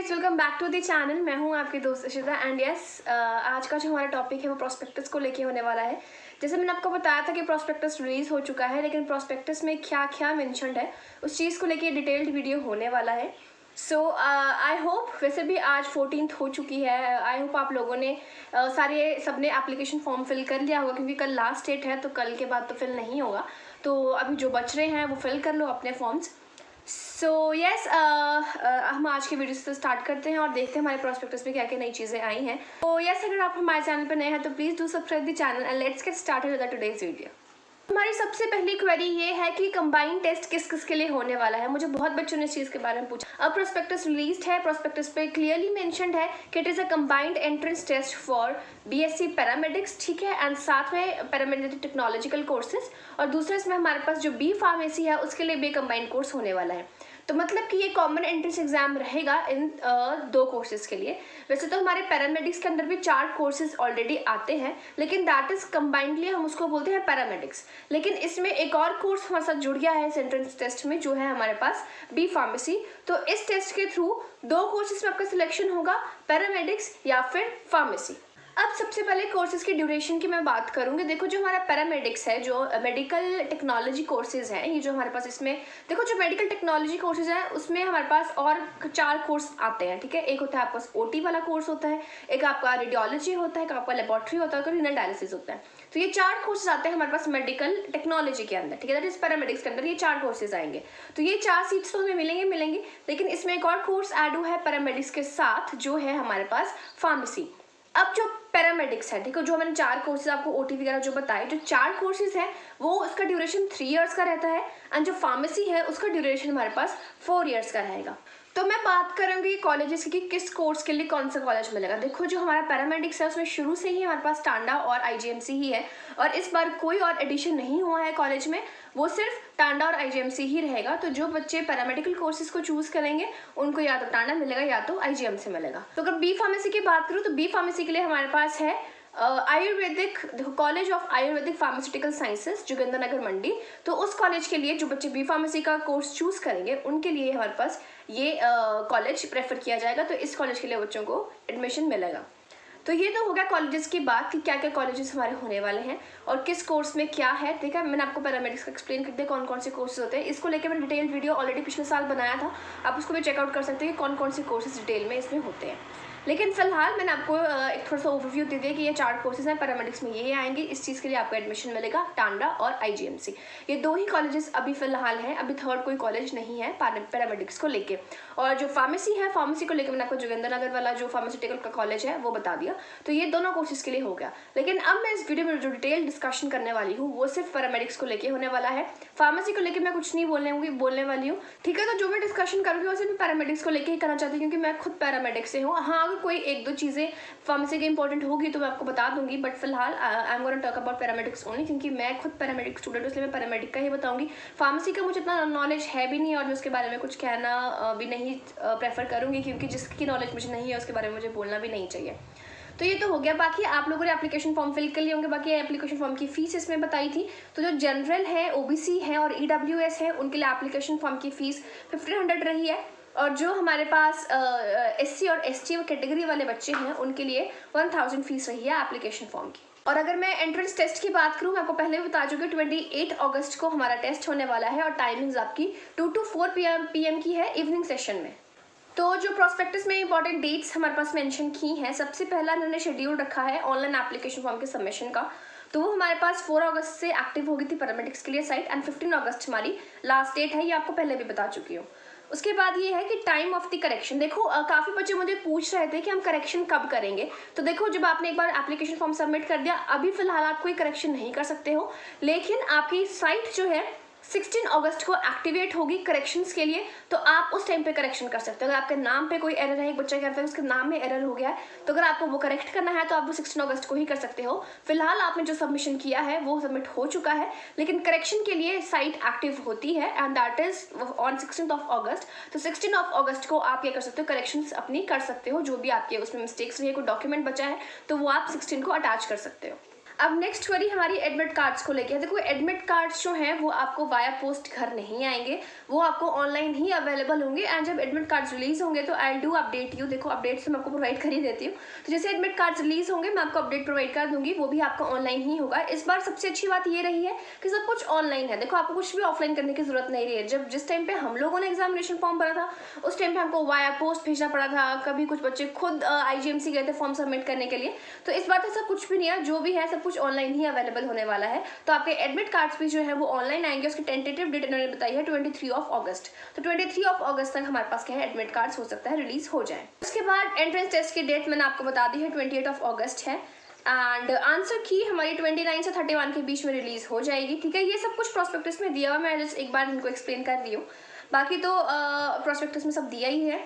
Guys, welcome back to the channel. मैं हूं आपकी दोस्त इशिता एंड यस, आज का जो हमारा टॉपिक है वो प्रोस्पेक्टस को लेके होने वाला है। जैसे मैंने आपको बताया था कि प्रोस्पेक्टस रिलीज हो चुका है, लेकिन प्रोस्पेक्टस में क्या क्या मेंशन्ड है उस चीज़ को लेके डिटेल्ड वीडियो होने वाला है। सो आई होप, वैसे भी आज 14th हो चुकी है, आई होप आप लोगों ने सबने एप्लीकेशन फॉर्म फिल कर लिया होगा, क्योंकि कल लास्ट डेट है तो कल के बाद तो फिल नहीं होगा। तो अभी जो बच रहे हैं वो फिल कर लो अपने फॉर्म्स। सो यस, हम आज के वीडियो से स्टार्ट करते हैं और देखते हैं हमारे प्रोस्पेक्टस में क्या क्या नई चीज़ें आई हैं। तो यस, अगर आप हमारे चैनल पर नए हैं तो please do subscribe the channel and let's get started with today's video. हमारी सबसे पहली क्वेरी ये है कि कंबाइंड टेस्ट किस किस के लिए होने वाला है। मुझे बहुत बच्चों ने इस चीज़ के बारे में पूछा। अब प्रोस्पेक्टस रिलीज्ड है, प्रोस्पेक्टस पे क्लियरली मेंशन्ड है कि it is a combined entrance test for BSc paramedics, ठीक है, एंड साथ में पैरामेडिक टेक्नोलॉजिकल कोर्सेज, और दूसरा इसमें हमारे पास जो बी फार्मेसी है उसके लिए भी कंबाइंड कोर्स होने वाला है। तो मतलब कि ये कॉमन एंट्रेंस एग्जाम रहेगा इन दो कोर्सेज के लिए। वैसे तो हमारे पैरामेडिक्स के अंदर भी 4 कोर्सेज ऑलरेडी आते हैं, लेकिन दैट इज कंबाइंडली हम उसको बोलते हैं पैरामेडिक्स। लेकिन इसमें एक और कोर्स हमारे साथ जुड़ गया है इस एंट्रेंस टेस्ट में, जो है हमारे पास बी फार्मेसी। तो इस टेस्ट के थ्रू 2 कोर्सेज में आपका सिलेक्शन होगा, पैरामेडिक्स या फिर फार्मेसी। अब सबसे पहले कोर्सेज की ड्यूरेशन की मैं बात करूंगी। देखो, जो हमारा पैरामेडिक्स है, जो मेडिकल टेक्नोलॉजी कोर्सेज हैं, ये जो हमारे पास इसमें देखो, जो मेडिकल टेक्नोलॉजी कोर्सेज हैं उसमें हमारे पास और 4 कोर्स आते हैं, ठीक है। एक होता है आपका ओटी वाला कोर्स होता है, एक आपका रेडियोलॉजी होता है, एक आपका लेबोरेटरी होता है, और रीनल डायलिसिस होता है। तो ये 4 कोर्सेज आते हैं हमारे पास मेडिकल टेक्नोलॉजी के अंदर, ठीक है। दैट इज पैरामेडिक्स के अंदर ये 4 कोर्सेज आएंगे। तो ये 4 सीट्स तो हमें मिलेंगे, लेकिन इसमें एक और कोर्स ऐड हुआ है पैरामेडिक्स के साथ, जो है हमारे पास फार्मेसी। अब जो पैरामेडिक्स है, देखो, जो मैंने 4 कोर्सेज आपको ओटी वगैरह जो बताए, जो 4 कोर्सेज है वो उसका ड्यूरेशन 3 इयर्स का रहता है, एंड जो फार्मेसी है उसका ड्यूरेशन हमारे पास 4 इयर्स का रहेगा। तो मैं बात करूंगी कॉलेजेस की, किस कोर्स के लिए कौन सा कॉलेज मिलेगा। देखो, जो हमारा पैरामेडिक्स है उसमें शुरू से ही हमारे पास टांडा और आईजीएमसी ही है, और इस बार कोई और एडिशन नहीं हुआ है कॉलेज में, वो सिर्फ टांडा और आईजीएमसी ही रहेगा। तो जो बच्चे पैरामेडिकल कोर्सेज को चूज करेंगे उनको या तो टांडा मिलेगा या तो आईजीएमसी मिलेगा। तो अगर बी फार्मेसी की बात करूँ तो बी फार्मेसी के लिए हमारे पास है आयुर्वेदिक, देखो, college of Ayurvedic pharmaceutical sciences, Jogindernagar Mandi. तो उस कॉलेज के लिए जो बच्चे बी फार्मेसी का कोर्स चूज करेंगे उनके लिए हमारे पास ये कॉलेज प्रेफर किया जाएगा। तो इस कॉलेज के लिए बच्चों को एडमिशन मिलेगा। तो ये तो हो गया कॉलेजेस की बात कि क्या क्या कॉलेजेस हमारे होने वाले हैं और किस कोर्स में क्या है। ठीक है, मैंने आपको पैरामेडिक्स का एक्सप्लेन कर दिया कौन कौन से कोर्सेज होते हैं। इसको लेकर मैंने डिटेल वीडियो ऑलरेडी पिछले साल बनाया था, आप उसको भी चेकआउट कर सकते हैं कि कौन कौन से कोर्सेज डिटेल में इसमें होते हैं। लेकिन फिलहाल मैंने आपको एक थोड़ा सा ओवरव्यू दे दिया कि ये 4 कोर्सेज हैं पैरामेडिक्स में, ये आएंगे। इस चीज़ के लिए आपको एडमिशन मिलेगा टांडा और आईजीएमसी। ये 2 ही कॉलेजेस अभी फिलहाल हैं, अभी थर्ड कोई कॉलेज नहीं है पैरामेडिक्स को लेके। और जो फार्मेसी है, फार्मेसी को लेकर मैंने आपको जोगिंद्रनगर वाला जो फार्मास्यूटिकल का कॉलेज है वो बता दिया। तो ये दोनों कोर्सेज के लिए हो गया। लेकिन अब मैं इस वीडियो में जो डिटेल डिस्कशन करने वाली हूँ वो सिर्फ पैरामेडिक्स को लेके होने वाला है। फार्मेसी को लेकर मैं कुछ नहीं बोलने वाली हूँ, ठीक है। तो जो मैं डिस्कशन करूँगी वो सिर्फ पैरामेडिक्स को लेकर ही करना चाहती हूँ, क्योंकि मैं खुद पैरामेडिक्स से हूँ। हाँ, अगर कोई 1-2 चीज़ें फार्मेसी की इंपॉर्टेंट होगी तो मैं आपको बता दूंगी, बट फिलहाल I am gonna talk about paramedics only, क्योंकि मैं खुद पैरामेडिक स्टूडेंट हूँ, इसलिए मैं पैरामेडिक का ही बताऊंगी। फार्मेसी का मुझे इतना नॉलेज है भी नहीं और मैं उसके बारे में कुछ कहना भी नहीं प्रेफर करूँगी, क्योंकि जिसकी नॉलेज मुझे नहीं है उसके बारे में मुझे बोलना भी नहीं चाहिए। तो ये तो हो गया। बाकी आप लोगों ने एप्लीकेशन फॉर्म फिल कर लिए होंगे। बाकी एप्लीकेशन फॉर्म की फीस इसमें बताई थी। तो जो जनरल है, ओबीसी है और ईडब्ल्यूएस है, उनके लिए एप्लीकेशन फॉर्म की फीस 1500 रही है, और जो हमारे पास एससी और एसटी कैटेगरी वाले बच्चे हैं उनके लिए 1000 फीस रही है एप्लीकेशन फॉर्म की। और अगर मैं एंट्रेंस टेस्ट की बात करूँ, मैं आपको पहले भी बता चुकी हूँ, 28 अगस्त को हमारा टेस्ट होने वाला है, और टाइमिंग्स आपकी 2 to 4 PM की है, इवनिंग सेशन में। तो जो प्रोस्पेक्टस में इंपॉर्टेंट डेट्स हमारे पास मेंशन की हैं, सबसे पहला मैंने शेड्यूल रखा है ऑनलाइन एप्लीकेशन फॉर्म के सबमिशन का। तो वो हमारे पास 4 अगस्त से एक्टिव हो गई थी पैरामेडिक्स के लिए साइट, एंड 15 अगस्त हमारी लास्ट डेट है, ये आपको पहले भी बता चुकी हूँ। उसके बाद ये है कि टाइम ऑफ द करेक्शन। देखो, काफ़ी बच्चे मुझे पूछ रहे थे कि हम करेक्शन कब करेंगे। तो देखो, जब आपने एक बार एप्लीकेशन फॉर्म सबमिट कर दिया, अभी फिलहाल आप कोई करेक्शन नहीं कर सकते हो, लेकिन आपकी साइट जो है 16 अगस्त को एक्टिवेट होगी करेक्शंस के लिए। तो आप उस टाइम पे करेक्शन कर सकते हो। अगर आपके नाम पे कोई एरर है, एक बच्चा कहता है उसके नाम में एरर हो गया है, तो अगर आपको वो करेक्ट करना है तो आप वो 16 अगस्त को ही कर सकते हो। फिलहाल आपने जो सबमिशन किया है वो सबमिट हो चुका है, लेकिन करेक्शन के लिए साइट एक्टिव होती है, एंड दैट इज ऑन 16 अगस्त। तो 16 अगस्त को आप क्या कर सकते हो, करेक्शंस अपनी कर सकते हो। जो भी आपके उसमें मिस्टेक्स रही है, कोई डॉक्यूमेंट बचा है तो वो आप 16 को अटैच कर सकते हो। अब नेक्स्ट क्वेरी हमारी एडमिट कार्ड्स को लेके है। देखो एडमिट कार्ड्स जो हैं वो आपको वाया पोस्ट घर नहीं आएंगे, वो आपको ऑनलाइन ही अवेलेबल होंगे। एंड जब एडमिट कार्ड्स रिलीज होंगे तो आई डू अपडेट यू। देखो अपडेट्स मैं आपको प्रोवाइड कर ही देती हूँ। तो जैसे एडमिट कार्ड्स रिलीज होंगे मैं आपको अपडेट प्रोवाइड कर दूंगी, वो भी आपका ऑनलाइन ही होगा। इस बार सबसे अच्छी बात ये रही है कि सब कुछ ऑनलाइन है। देखो आपको कुछ भी ऑफलाइन करने की जरूरत नहीं रही है। जब जिस टाइम पे हम लोगों ने एग्जामिनेशन फॉर्म भरा था उस टाइम पे हमको वाया पोस्ट भेजना पड़ा था, कभी कुछ बच्चे खुद IGMC गए थे फॉर्म सबमिट करने के लिए। तो इस बार ऐसा कुछ भी नहीं है, जो भी है सब कुछ ऑनलाइन ही अवेलेबल होने वाला है। तो आपके एडमिट कार्ड्स भी जो है वो ऑनलाइन आएंगे। उसकी टेंटेटिव डेट इन्होंने बताई है 23 अगस्त। तो 23 अगस्त तक हमारे पास क्या है एडमिट कार्ड्स हो सकता है रिलीज हो जाए। उसके बाद एंट्रेंस टेस्ट की डेट मैंने आपको बता दी है 28 अगस्त है। एंड आंसर की हमारी 29 से 31 के बीच में रिलीज हो जाएगी। ठीक है, ये सब कुछ प्रोस्पेक्टस में दिया हुआ, मैं जस्ट एक बार इनको एक्सप्लेन कर रही हूँ, बाकी तो प्रोस्पेक्टस में सब दिया ही है।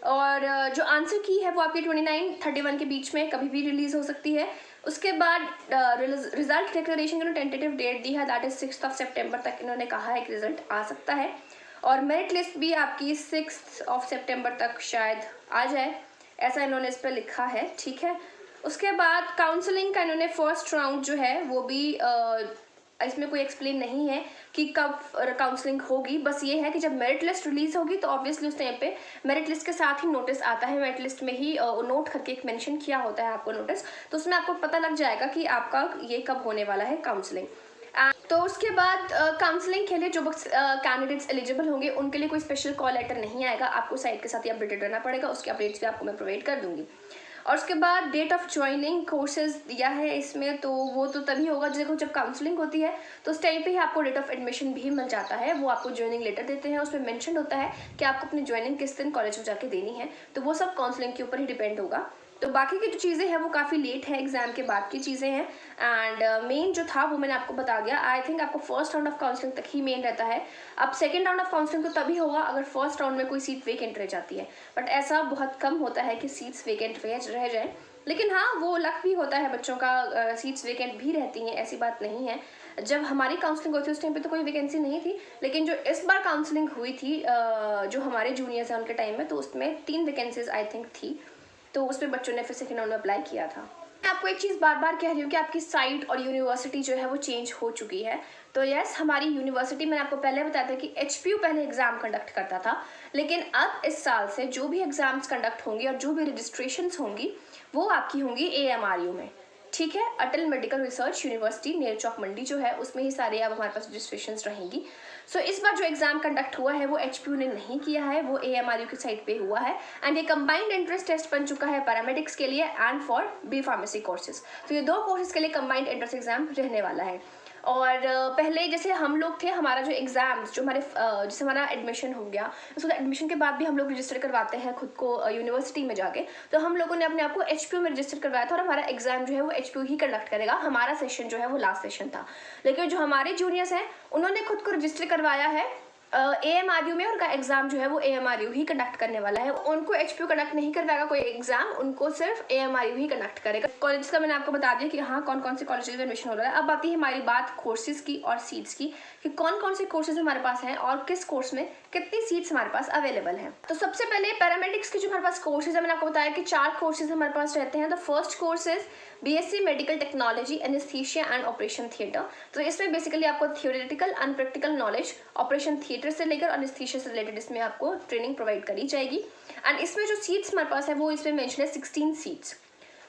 और जो आंसर की है वो आपकी 29-31 के बीच में कभी भी रिलीज हो सकती है। उसके बाद रिजल्ट डिक्लेरेशन की टेंटेटिव डेट दी है, दैट इज 6 सितंबर तक इन्होंने कहा है कि रिजल्ट आ सकता है। और मेरिट लिस्ट भी आपकी 6 सितंबर तक शायद आ जाए, ऐसा इन्होंने इस पर लिखा है। ठीक है, उसके बाद काउंसलिंग का इन्होंने फर्स्ट राउंड जो है वो भी इसमें कोई एक्सप्लेन नहीं है कि कब काउंसलिंग होगी। बस ये है कि जब मेरिट लिस्ट रिलीज होगी तो ऑब्वियसली उस टाइम पे मेरिट लिस्ट के साथ ही नोटिस आता है। मेरिट लिस्ट में ही नोट करके एक मेंशन किया होता है आपको नोटिस, तो उसमें आपको पता लग जाएगा कि आपका ये कब होने वाला है काउंसलिंग। तो उसके बाद काउंसलिंग के लिए जो कैंडिडेट्स एलिजिबल होंगे उनके लिए कोई स्पेशल कॉल लेटर नहीं आएगा, आपको साइट के साथ ही अपडेटेड रहना पड़ेगा। उसके अपडेट्स भी आपको मैं प्रोवाइड कर दूंगी। और उसके बाद डेट ऑफ ज्वाइनिंग कोर्सेज दिया है इसमें, तो वो तो तभी होगा देखो जब काउंसलिंग होती है तो उस टाइम पे ही आपको डेट ऑफ एडमिशन भी मिल जाता है। वो आपको ज्वाइनिंग लेटर देते हैं, उसमें मेंशन होता है कि आपको अपनी ज्वाइनिंग किस दिन कॉलेज में जाके देनी है। तो वो सब काउंसलिंग के ऊपर ही डिपेंड होगा। तो बाकी की जो चीज़ें हैं वो काफ़ी लेट है, एग्जाम के बाद की चीज़ें हैं। एंड मेन जो था वो मैंने आपको बता दिया। आई थिंक आपको फर्स्ट राउंड ऑफ काउंसलिंग तक ही मेन रहता है। अब सेकंड राउंड ऑफ काउंसलिंग तो तभी होगा अगर फर्स्ट राउंड में कोई सीट वेकेंट रह जाती है, बट ऐसा बहुत कम होता है कि सीट्स वेकेंट रह जाए। लेकिन हाँ, वो लक भी होता है बच्चों का, सीट्स वेकेंट भी रहती हैं, ऐसी बात नहीं है। जब हमारी काउंसलिंग हुई थी उस टाइम पे तो कोई वैकेंसी नहीं थी, लेकिन जो इस बार काउंसलिंग हुई थी जो हमारे जूनियर्स हैं उनके टाइम में, तो उसमें 3 वैकेंसीज आई थिंक थी, तो उसमें बच्चों ने फिर सेकेंड राउंड में अप्लाई किया था। मैं आपको एक चीज़ बार बार कह रही हूँ कि आपकी साइट और यूनिवर्सिटी जो है वो चेंज हो चुकी है। तो यस, हमारी यूनिवर्सिटी, मैंने आपको पहले बताया था कि HPU पहले एग्जाम कंडक्ट करता था, लेकिन अब इस साल से जो भी एग्जाम्स कंडक्ट होंगी और जो भी रजिस्ट्रेशंस होंगी वो आपकी होंगी AMRU में। ठीक है, अटल मेडिकल रिसर्च यूनिवर्सिटी नेर चौक मंडी जो है उसमें ही सारे अब हमारे पास रजिस्ट्रेशंस रहेंगी। सो इस बार जो एग्जाम कंडक्ट हुआ है वो HPU ने नहीं किया है, वो AMRU की साइट पे हुआ है। एंड ये कंबाइंड एंट्रेंस टेस्ट बन चुका है पैरामेडिक्स के लिए and for B pharmacy courses. तो ये 2 कोर्सेज के लिए कंबाइंड एंट्रेंस एग्जाम रहने वाला है। और पहले जैसे हम लोग थे, हमारा जो एग्ज़ाम्स जो हमारे जैसे हमारा एडमिशन हो गया, उसके बाद एडमिशन के बाद भी हम लोग रजिस्टर करवाते हैं खुद को यूनिवर्सिटी में जाके। तो हम लोगों ने अपने आप को HPU में रजिस्टर करवाया था और हमारा एग्जाम जो है वो HPU ही कंडक्ट करेगा। हमारा सेशन जो है वो लास्ट सेशन था, लेकिन जो हमारे जूनियर्स हैं उन्होंने खुद को रजिस्टर करवाया है AMRU में, उनका एग्जाम जो है वो AMRU ही कंडक्ट करने वाला है। उनको HPU कंडक्ट नहीं करवाएगा कोई एग्जाम, उनको सिर्फ AMRU ही कंडक्ट करेगा। कॉलेज का मैंने आपको बता दिया कि हाँ कौन कौन से कॉलेज में एडमिशन हो रहा है। अब आती है हमारी बात कोर्सेज की और सीट्स की, कि कौन कौन से कोर्सेज हमारे पास हैं और किस कोर्स में कितनी सीट्स हमारे पास अवेलेबल हैं। तो सबसे पहले पैरामेडिक्स के जो हमारे पास कोर्सेज है, मैंने आपको बताया कि 4 कोर्सेज हमारे पास रहते हैं। The first course is BSc medical technology anaesthesia and operation theatre. तो इसमें बेसिकली आपको theoretical and practical knowledge operation theatre से लेकर एनेस्थीसिया से रिलेटेड इसमें आपको ट्रेनिंग प्रोवाइड करी जाएगी। एंड इसमें जो सीट्स हमारे पास है वो इसमें मेंशन है 16 सीट्स।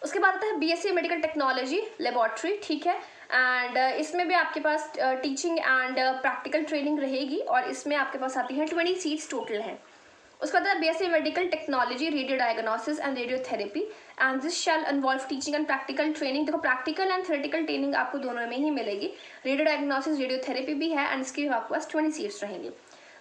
उसके बाद आता है BSc मेडिकल टेक्नोलॉजी लेबोरेटरी। ठीक है, एंड इसमें भी आपके पास टीचिंग एंड प्रैक्टिकल ट्रेनिंग रहेगी और इसमें आपके पास आती है 20 सीट्स टोटल हैं। उसके बाद BSc medical technology radio diagnosis and radiotherapy and this shell involve teaching and practical training. देखो प्रैक्टिकल एंड थ्योरेटिकल ट्रेनिंग आपको दोनों में ही मिलेगी। रेडियो डायग्नोसिस रेडियोथेरेपी भी है एंड इसके आपके पास 20 सीट्स रहेंगी।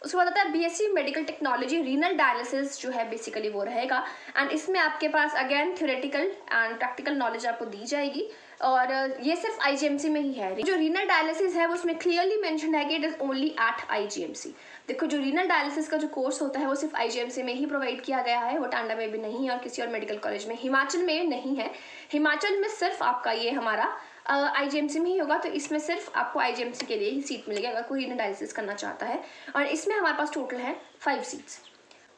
उसके बाद आता है BSc medical technology renal dialysis जो है बेसिकली वो रहेगा। एंड इसमें आपके पास again theoretical and practical knowledge आपको दी जाएगी और ये सिर्फ IGMC में ही है। जो रीनल डायलिसिस है वो उसमें क्लियरली मेंशन है कि it is only at IGMC। देखो जो रीनल डायलिसिस का जो कोर्स होता है वो सिर्फ IGMC में ही प्रोवाइड किया गया है, वो टांडा में भी नहीं है और किसी और मेडिकल कॉलेज में, हिमाचल में नहीं है। हिमाचल में सिर्फ आपका ये हमारा IGMC में ही होगा। तो इसमें सिर्फ आपको IGMC के लिए ही सीट मिलेगी अगर कोई रीनल डायलिसिस करना चाहता है। और इसमें हमारे पास टोटल है 5 सीट्स।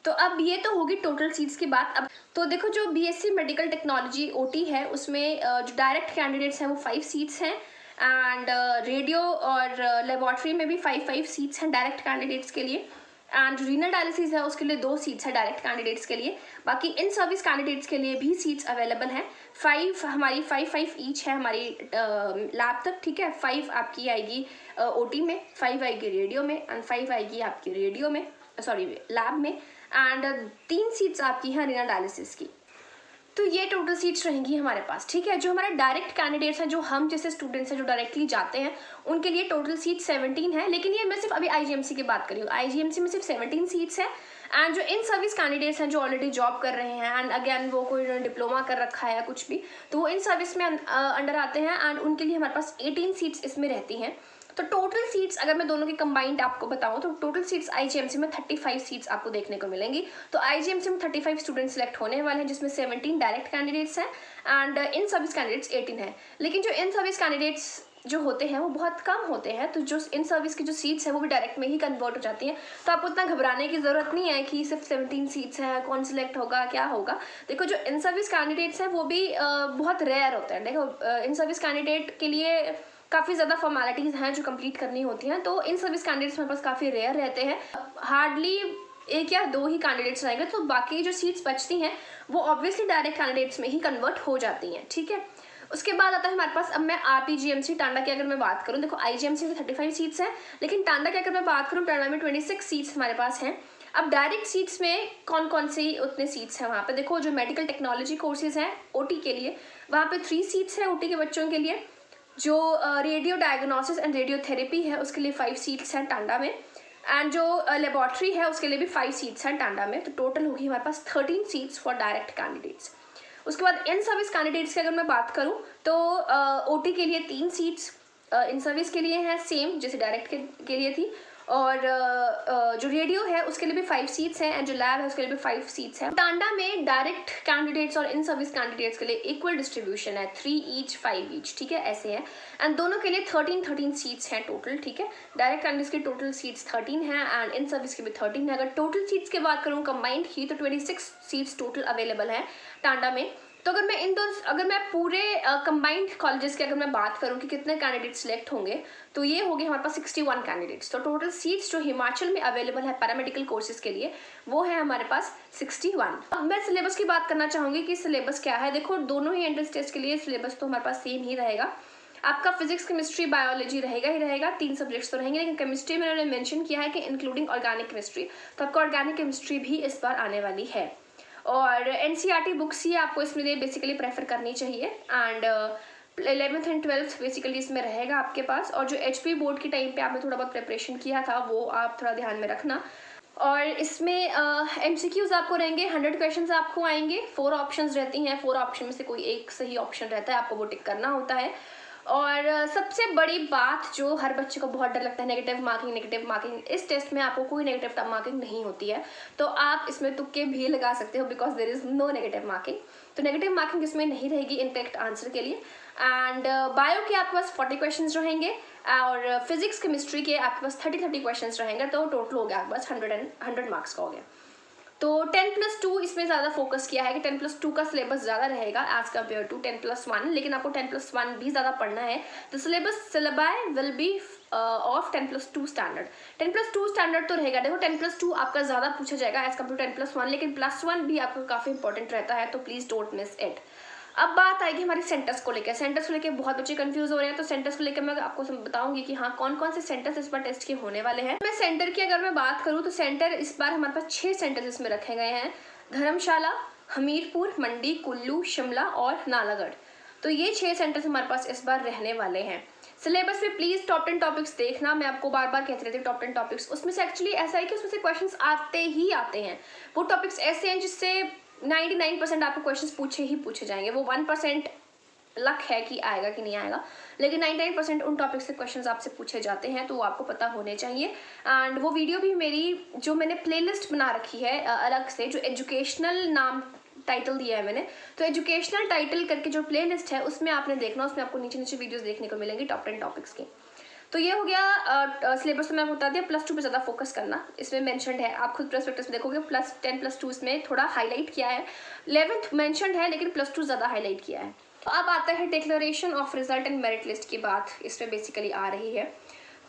तो अब ये तो होगी टोटल सीट्स की बात। अब तो देखो, जो बीएससी मेडिकल टेक्नोलॉजी ओटी है उसमें जो डायरेक्ट कैंडिडेट्स हैं वो 5 सीट्स हैं, एंड रेडियो और लेबोरेटरी में भी 5 सीट्स हैं डायरेक्ट कैंडिडेट्स के लिए, एंड रीनल डायलिसिस है उसके लिए 2 सीट्स है डायरेक्ट कैंडिडेट्स के लिए। बाकी इन सर्विस कैंडिडेट्स के लिए भी सीट्स अवेलेबल हैं। 5 हमारी 5 ईच है हमारी लैब तक, ठीक है। 5 आपकी आएगी ओटी में, 5 आएगी रेडियो में, एंड 5 आएगी आपकी रेडियो में, सॉरी लैब में, एंड 3 सीट्स आपकी हैं रीनल डायलिसिस की। तो ये टोटल सीट्स रहेंगी हमारे पास, ठीक है। जो हमारे डायरेक्ट कैंडिडेट्स हैं, जो हम जैसे स्टूडेंट्स हैं जो डायरेक्टली जाते हैं, उनके लिए टोटल सीट 17 है। लेकिन ये मैं सिर्फ अभी आईजीएमसी की बात कर रही हूँ, आईजीएमसी में सिर्फ 17 सीट्स है। एंड जो इन सर्विस कैंडिडेट्स हैं जो ऑलरेडी जॉब कर रहे हैं, एंड अगेन वो कोई डिप्लोमा कर रखा है या कुछ भी, तो वो इन सर्विस में अंडर आते हैं, एंड उनके लिए हमारे पास 18 सीट्स इसमें रहती हैं। तो टोटल सीट्स अगर मैं दोनों की कंबाइंड आपको बताऊं तो टोटल सीट्स आईजीएमसी में 35 सीट्स आपको देखने को मिलेंगी। तो आईजीएमसी में 35 स्टूडेंट्स सिलेक्ट होने वाले हैं, जिसमें 17 डायरेक्ट कैंडिडेट्स हैं एंड इन सर्विस कैंडिडेट्स 18 हैं। लेकिन जो इन सर्विस कैंडिडेट्स जो होते हैं वो बहुत कम होते हैं, तो जो इन सर्विस की जो सीट्स हैं वो भी डायरेक्ट में ही कन्वर्ट हो जाती हैं। तो आपको उतना घबराने की ज़रूरत नहीं है कि सिर्फ 17 सीट्स हैं, कौन सिलेक्ट होगा क्या होगा। देखो, जो इन सर्विस कैंडिडेट्स हैं वो भी बहुत रेयर होते हैं। देखो, इन सर्विस कैंडिडेट के लिए काफ़ी ज़्यादा फॉर्मेलिटीज़ हैं जो कंप्लीट करनी होती हैं, तो इन सर्विस कैंडिडेट्स मेरे पास काफ़ी रेयर रहते हैं। हार्डली 1 या 2 ही कैंडिडेट्स रहेंगे, तो बाकी जो सीट्स बचती हैं वो ऑब्वियसली डायरेक्ट कैंडिडेट्स में ही कन्वर्ट हो जाती हैं, ठीक है। उसके बाद आता है हमारे पास, अब मैं आरपीजीएमसी टांडा की अगर मैं बात करूँ, देखो आईजीएमसी में 35 सीट्स हैं, लेकिन टांडा की अगर मैं बात करूँ, टांडा में 26 सीट्स हमारे पास हैं। अब डायरेक्ट सीट्स में कौन कौन सी उतने सीट्स हैं वहाँ पे, देखो जो मेडिकल टेक्नोलॉजी कोर्सेज हैं ओटी के लिए, वहाँ पे 3 सीट्स हैं ओटी के बच्चों के लिए। जो रेडियो डायग्नोसिस एंड रेडियोथेरेपी है उसके लिए 5 सीट्स हैं टांडा में, एंड जो लेबोरेटरी है उसके लिए भी 5 सीट्स हैं टांडा में। तो टोटल होगी हमारे पास 13 सीट्स फॉर डायरेक्ट कैंडिडेट्स। उसके बाद इन सर्विस कैंडिडेट्स की अगर मैं बात करूं तो ओटी के लिए 3 सीट्स इन सर्विस के लिए हैं, सेम जैसे डायरेक्ट के लिए थी, और जो रेडियो है उसके लिए भी 5 सीट्स हैं, एंड जो लैब है उसके लिए भी 5 सीट्स हैं। टांडा में डायरेक्ट कैंडिडेट्स और इन सर्विस कैंडिडेट्स के लिए इक्वल डिस्ट्रीब्यूशन है, 3 ईच 5 ईच, ठीक है, ऐसे है। एंड दोनों के लिए 13 सीट्स हैं टोटल, ठीक है। डायरेक्ट कैंडिडेट्स की टोटल सीट्स 13 हैं एंड इन सर्विस की भी 13 है। अगर टोटल सीट्स की बात करूँ कंबाइंड की, तो 26 सीट्स टोटल अवेलेबल हैं टांडा में। तो अगर मैं पूरे कंबाइंड कॉलेजेस की अगर मैं बात करूं कि कितने कैंडिडेट सिलेक्ट होंगे, तो ये होंगे हमारे पास 61 कैंडिडेट्स। तो टोटल सीट्स जो हिमाचल में अवेलेबल है पैरामेडिकल कोर्सेज के लिए वो है हमारे पास 61। अब मैं सिलेबस की बात करना चाहूँगी कि सिलेबस क्या है। देखो, दोनों ही एंट्रेंस टेस्ट के लिए सिलेबस तो हमारे पास सेम ही रहेगा। आपका फिजिक्स केमिस्ट्री बायोलॉजी रहेगा ही रहेगा, 3 सब्जेक्ट्स तो रहेंगे, लेकिन केमिस्ट्री में उन्होंने मेंशन किया है कि इंक्लूडिंग ऑर्गेनिक केमिस्ट्री, तो आपको ऑर्गेनिक केमिस्ट्री भी इस बार आने वाली है। और एनसीईआरटी बुक्स ही आपको इसमें बेसिकली प्रेफर करनी चाहिए, and 11th and 12th basically इसमें रहेगा आपके पास। और जो एचपी बोर्ड के टाइम पे आपने थोड़ा बहुत प्रिपरेशन किया था वो आप थोड़ा ध्यान में रखना। और इसमें एमसीक्यूज आपको रहेंगे, 100 क्वेश्चंस आपको आएंगे, 4 ऑप्शंस रहती हैं, 4 ऑप्शन में से कोई एक सही ऑप्शन रहता है, आपको वो टिक करना होता है। और सबसे बड़ी बात जो हर बच्चे को बहुत डर लगता है, नेगेटिव मार्किंग। इस टेस्ट में आपको कोई नेगेटिव मार्किंग नहीं होती है, तो आप इसमें तुक्के भी लगा सकते हो, because there is no negative marking. तो नेगेटिव मार्किंग इसमें नहीं रहेगी इनकरेक्ट आंसर के लिए। एंड बायो के आपके पास 40 क्वेश्चन रहेंगे, और फिजिक्स केमिस्ट्री के आपके पास 30 क्वेश्चन रहेंगे, तो टोटल हो गया आपके पास 100 मार्क्स का हो गया। तो 10+2 इसमें ज़्यादा फोकस किया है कि 10+2 का सिलेबस ज़्यादा रहेगा एज कम्पेयर टू 10+1, लेकिन आपको 10+1 भी ज़्यादा पढ़ना है। तो syllabi will be of 10+2 standard. 10+2 standard तो रहेगा। देखो, 10+2 आपका ज़्यादा पूछा जाएगा एज कम्पेयर टू 10+1, लेकिन +1 भी आपका काफ़ी इंपॉर्टेंट रहता है, तो प्लीज़ डोंट मिस इट। अब बात आएगी हमारी सेंटर्स को लेकर। सेंटर्स को लेकर बहुत बच्चे कंफ्यूज हो रहे हैं, तो सेंटर्स को लेकर मैं आपको बताऊंगी कि हाँ कौन कौन से सेंटर्स इस बार टेस्ट के होने वाले हैं। मैं सेंटर की अगर मैं बात करूँ तो सेंटर इस बार हमारे पास 6 सेंटर्स इसमें रखे गए हैं, धर्मशाला, हमीरपुर, मंडी, कुल्लू, शिमला और नालागढ़। तो ये 6 सेंटर्स हमारे पास इस बार रहने वाले हैं। सिलेबस में प्लीज टॉप 10 टॉपिक्स देखना, मैं आपको बार बार कहती रहती हूँ टॉप 10 टॉपिक्स। उसमें से एक्चुअली ऐसा है कि उसमें से क्वेश्चंस आते ही आते हैं। वो टॉपिक्स ऐसे हैं जिससे 99% आपको क्वेश्चंस पूछे ही पूछे जाएंगे। वो 1% लक है कि आएगा कि नहीं आएगा, लेकिन 99% उन टॉपिक से क्वेश्चंस आपसे पूछे जाते हैं, तो वो आपको पता होने चाहिए। एंड वो वीडियो भी मेरी जो मैंने प्लेलिस्ट बना रखी है अलग से, जो एजुकेशनल नाम टाइटल दिया है मैंने, तो एजुकेशनल टाइटल करके जो प्लेलिस्ट है उसमें आपने देखना, उसमें आपको नीचे वीडियोस देखने को मिलेंगी टॉप 10 टॉपिक्स की। तो ये हो गया सिलेबस। तो मैं आपको बता दिया, +2 पे ज़्यादा फोकस करना इसमें मेंशनड है। आप खुद प्रोस्पेक्टस में देखोगे +10 +2 इसमें थोड़ा हाईलाइट किया है, 11th मेंशनड है लेकिन +2 ज़्यादा हाईलाइट किया है। तो अब आता है declaration of result and merit list की बात, इसमें बेसिकली आ रही है।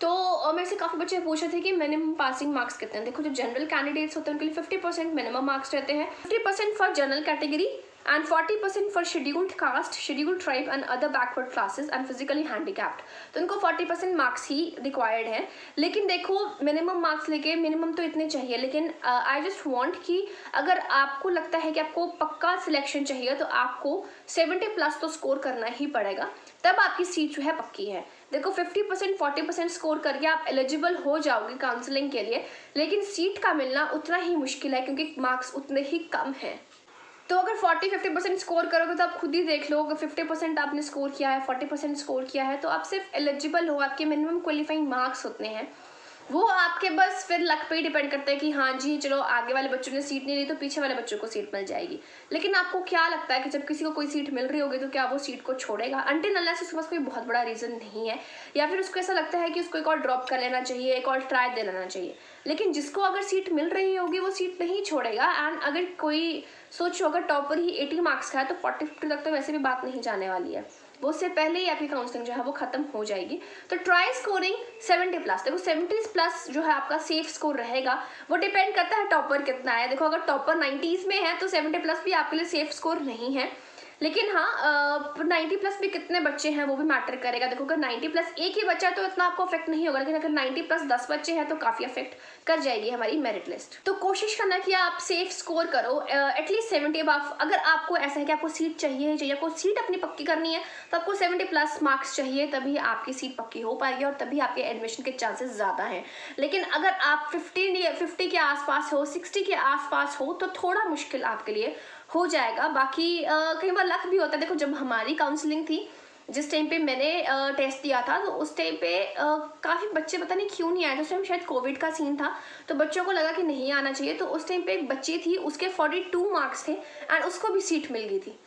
तो मेरे से काफ़ी बच्चे पूछे थे कि मिनिमम पासिंग मार्क्स कितने हैं। देखो, जो जनरल कैंडिडेट्स होते हैं उनके लिए 50% मिनिमम मार्क्स रहते हैं, 50% for general category and 40% for scheduled caste, scheduled tribe and other backward classes and physically handicapped. तो उनको 40% मार्क्स ही रिक्वायर्ड है। लेकिन देखो, मिनिमम मार्क्स लेके मिनिमम तो इतने चाहिए, लेकिन आई जस्ट वांट कि अगर आपको लगता है कि आपको पक्का सिलेक्शन चाहिए तो आपको 70+ तो स्कोर करना ही पड़ेगा, तब आपकी सीट जो है पक्की है। देखो, 50% 40% स्कोर करके आप एलिजिबल हो जाओगे काउंसलिंग के लिए, लेकिन सीट का मिलना उतना ही मुश्किल है क्योंकि मार्क्स उतने ही कम हैं। तो अगर 40-50% स्कोर करोगे तो आप खुद ही देख लो, अगर 50% आपने स्कोर किया है, 40% स्कोर किया है, तो आप सिर्फ एलिजिबल हो, आपके मिनिमम क्वालिफाइंग मार्क्स उतने हैं। वो आपके बस फिर लक पे ही डिपेंड करता है कि हाँ जी चलो आगे वाले बच्चों ने सीट नहीं ली तो पीछे वाले बच्चों को सीट मिल जाएगी। लेकिन आपको क्या लगता है कि जब किसी को कोई सीट मिल रही होगी तो क्या वो सीट को छोड़ेगा? अनटिल अनलेस उसके पास कोई बहुत बड़ा रीज़न नहीं है, या फिर उसको ऐसा लगता है कि उसको एक और ड्रॉप कर लेना चाहिए, एक और ट्राई दे लेना चाहिए। लेकिन जिसको अगर सीट मिल रही होगी वो सीट नहीं छोड़ेगा। एंड अगर कोई सोचो, अगर टॉपर ही 80 मार्क्स का है तो 40-50 तक तो वैसे भी बात नहीं जाने वाली है, वो उससे पहले ही आपकी काउंसलिंग जो है वो खत्म हो जाएगी। तो ट्राई स्कोरिंग 70+। देखो, 70+ जो है आपका सेफ स्कोर रहेगा। वो डिपेंड करता है टॉपर कितना है। देखो, अगर टॉपर 90s में है तो 70+ भी आपके लिए सेफ स्कोर नहीं है, लेकिन हाँ 90+ भी कितने बच्चे हैं वो भी मैटर करेगा। देखो, अगर 90+ एक ही बच्चा है तो इतना आपको अफेक्ट नहीं होगा, लेकिन अगर 90+ 10 बच्चे हैं तो काफ़ी अफेक्ट कर जाएगी हमारी मेरिट लिस्ट। तो कोशिश करना कि आप सेफ स्कोर करो, एटलीस्ट 70 अबव। अगर आपको ऐसा है कि आपको सीट चाहिए ही चाहिए, आपको सीट अपनी पक्की करनी है, तो आपको 70+ मार्क्स चाहिए, तभी आपकी सीट पक्की हो पाएगी और तभी आपके एडमिशन के चांसेस ज़्यादा हैं। लेकिन अगर आप 50 के आसपास हो, 60 के आसपास हो, तो थोड़ा मुश्किल आपके लिए हो जाएगा। बाकी कई बार लक भी होता है। देखो, जब हमारी काउंसलिंग थी, जिस टाइम पे मैंने टेस्ट दिया था, तो उस टाइम पे काफ़ी बच्चे पता नहीं क्यों नहीं आए थे। उस टाइम शायद कोविड का सीन था, तो बच्चों को लगा कि नहीं आना चाहिए। तो उस टाइम पे एक बच्ची थी, उसके 42 मार्क्स थे एंड उसको भी सीट मिल गई थी।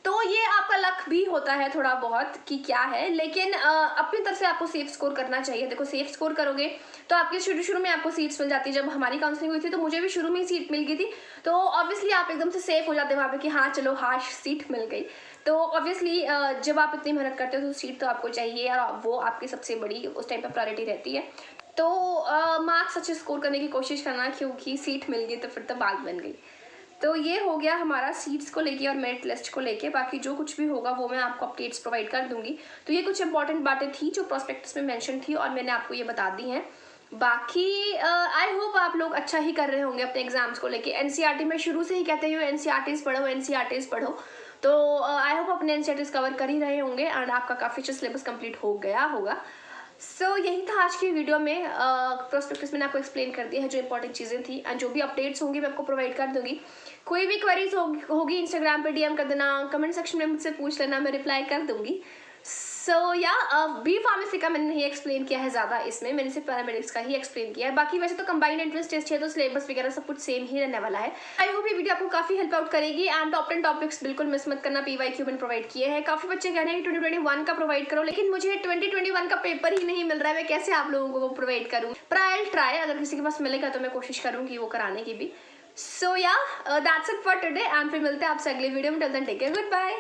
तो ये आपका लक भी होता है थोड़ा बहुत कि क्या है, लेकिन अपनी तरफ से आपको सेफ स्कोर करना चाहिए। देखो, सेफ स्कोर करोगे तो आपके शुरू में आपको सीट्स मिल जाती है। जब हमारी काउंसलिंग हुई थी तो मुझे भी शुरू में ही सीट मिल गई थी, तो ऑब्वियसली आप एकदम से सेफ हो जाते हैं वहाँ पे कि हाँ चलो हाश सीट मिल गई। तो ऑब्वियसली जब आप इतनी मेहनत करते हो तो सीट तो आपको चाहिए और वो आपकी सबसे बड़ी उस टाइम पर प्रायोरिटी रहती है। तो मार्क्स अच्छे स्कोर करने की कोशिश करना, क्योंकि सीट मिल गई तो फिर तो बात बन गई। तो ये हो गया हमारा सीट्स को लेके और मेरिट लिस्ट को लेके। बाकी जो कुछ भी होगा वो मैं आपको अपडेट्स प्रोवाइड कर दूंगी। तो ये कुछ इंपॉर्टेंट बातें थी जो प्रॉस्पेक्टस में मेंशन थी और मैंने आपको ये बता दी हैं। बाकी आई होप आप लोग अच्छा ही कर रहे होंगे अपने एग्जाम्स को लेके। एनसीईआरटी में शुरू से ही कहते हैं एनसीईआरटीज़ पढ़ो, एनसीईआरटीज़ पढ़ो। तो आई होप अपने एनसीईआरटीज़ कवर कर ही रहे होंगे एंड आपका काफ़ी अच्छा सिलेबस कंप्लीट हो गया होगा। सो यही था आज की वीडियो में। प्रोस्पेक्टस मैंने आपको एक्सप्लेन कर दिया है जो इंपॉर्टेंट चीज़ें थी, एंड जो भी अपडेट्स होंगी मैं आपको प्रोवाइड कर दूंगी। कोई भी क्वेरीज होगी इंस्टाग्राम पे डीएम कर देना, कमेंट सेक्शन में मुझसे पूछ लेना, मैं रिप्लाई कर दूंगी। सो या बी फार्मेसी का मैंने नहीं एक्सप्लेन किया है ज़्यादा इसमें, मैंने सिर्फ पैरामेडिक्स का ही एक्सप्लेन किया है। बाकी वैसे तो कंबाइंड एंट्रेंस टेस्ट है तो सिलेबस वगैरह सब कुछ सेम ही रहने वाला है। आई होप ये वीडियो आपको काफ़ी हेल्प आउट करेगी एंड टॉप 10 टॉपिक्स बिल्कुल मिस मत करना। PYQ मैंने प्रोवाइड किए हैं। काफ़ी बच्चे कह रहे हैं कि 2021 का प्रोवाइड करो, लेकिन मुझे 2021 का पेपर ही नहीं मिल रहा है, मैं कैसे आप लोगों को वो प्रोवाइड करूँ? ट्राई अगर किसी के पास मिलेगा तो मैं कोशिश करूँगी वो कराने की भी। So yeah that's it for today and फिर मिलते हैं आपसे अगले वीडियो में। Till then take care, good bye.